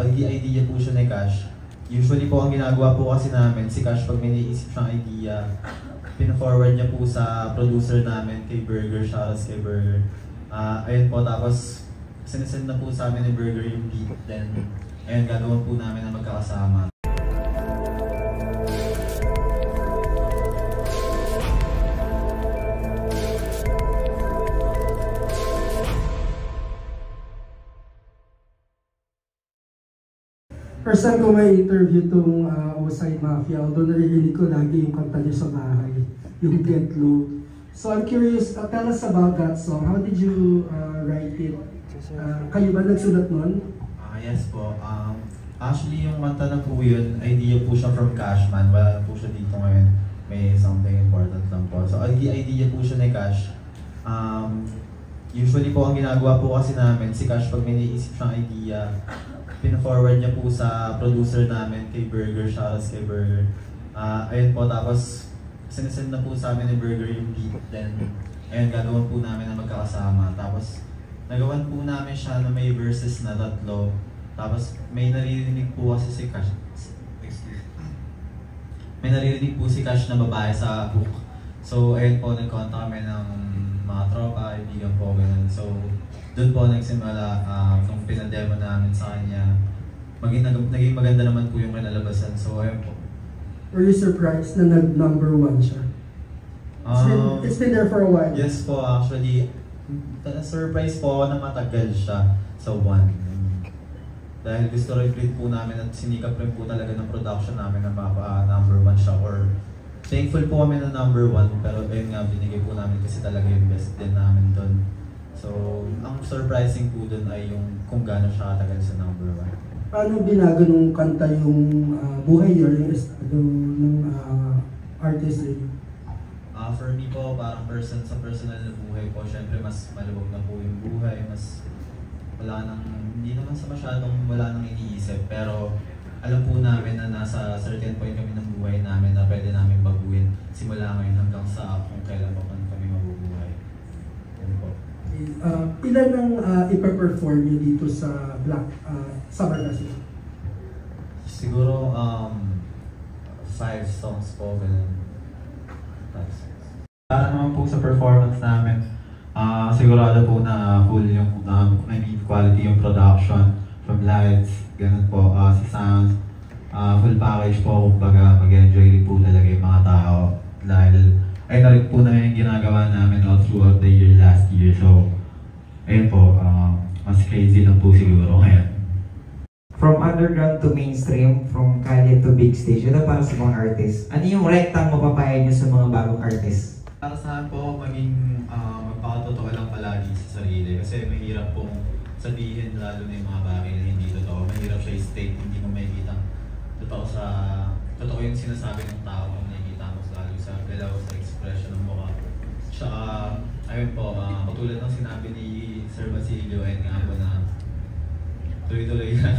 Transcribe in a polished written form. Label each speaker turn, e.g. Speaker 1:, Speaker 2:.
Speaker 1: idea po siya ni Cash. Usually po ang ginagawa po kasi namin, si Cash pag may naisip siyang idea, pina-forward niya po sa producer namin kay Burger, shoutouts kay Burger. Ayun po, tapos sinesend na po sa amin ni Burger yung beat, then ayun, gagawin po namin na magkakasama.
Speaker 2: First time ko may interview itong Oside Mafia, although naririnig ko lagi yung kanta niya sa bahay, yung Get Low. So I'm curious, tell us about that song. How did you write it? Kayo ba nagsulat nun?
Speaker 1: Yes po. Actually, yung kanta na po yun, idea po siya from Cashman. Wala na po siya dito ngayon. May something important lang po. So idea po siya ni Cash. Usually po ang ginagawa po kasi namin, si Cash pag may naisip siyang idea, pina-forward niya po sa producer namin kay Burger, shoutouts kay Burger. Ayun po, tapos sinesend na po sa amin ni Burger yung beat, then ayun, gagawin po namin na magkakasama. Tapos nagawan po namin siya na may verses na 3. Tapos may naririnig po kasi si Cash, may naririnig po si Cash na babae sa hook. So ayun po, nag-contact kami ng mga tropa, kaibigan po, ganun. So doon po nagsimula, kung pinademo namin sa kanya, naging maganda naman po yung kinalabasan. So ayun po.
Speaker 2: Were you surprised na nag-number 1 siya? It's been there for a while.
Speaker 1: Yes po, actually, surprise po ako na matagal siya sa 1. Dahil gusto rin po namin at sinikap rin po talaga ng production namin na number 1 siya. Or thankful po kami na number 1, pero ayun nga, binigay po namin kasi talaga yung best din namin doon. So, ang surprising po dun ay yung kung gaano siya katagal sa number 1.
Speaker 2: Paano binago nung kanta yung buhay niyo, yung estado ng artist rin?
Speaker 1: For me po, parang sa personal na buhay po, syempre mas maluwag na po yung buhay, mas hindi naman sa masyadong wala nang iniisip, pero alam po namin na nasa certain point kami ng buhay namin na pwede namin baguhin simula ngayon hanggang sa kung kailan pa kami mabubuhay. Yan po.
Speaker 2: Ilan ang ipa-perform niyo dito sa Summer Festival?
Speaker 1: Siguro 5 songs po, ganun. 5 songs. Para naman po sa performance namin, sigurado po na full yung quality yung production from lights, ganun po, sa sounds, full package po, kumbaga mag-enjoy rin po talaga yung mga tao dahil ay na-rin po namin yung ginagawa namin all throughout the year last year. So, ayun po, mas crazy lang po siguro ngayon.
Speaker 3: From underground to mainstream, from kalye to big stage, ito para sa mga artists. Ano yung rektang mapapayan nyo sa mga bagong artists?
Speaker 1: Para sa akin po, magpakatotoo lang palagi sa sarili. Kasi mahirap pong sabihin lalo na yung mga bagay na hindi totoo. Mahirap siya i-state, hindi mo makikita totoo yung sinasabi ng tao kung nakikita mo lalo sa galaw, sa expression ng mukha. Tsaka, ayun po, katulad ng sinabi ni Sir Basilio, ayun nga po na tuloy-tuloy yan.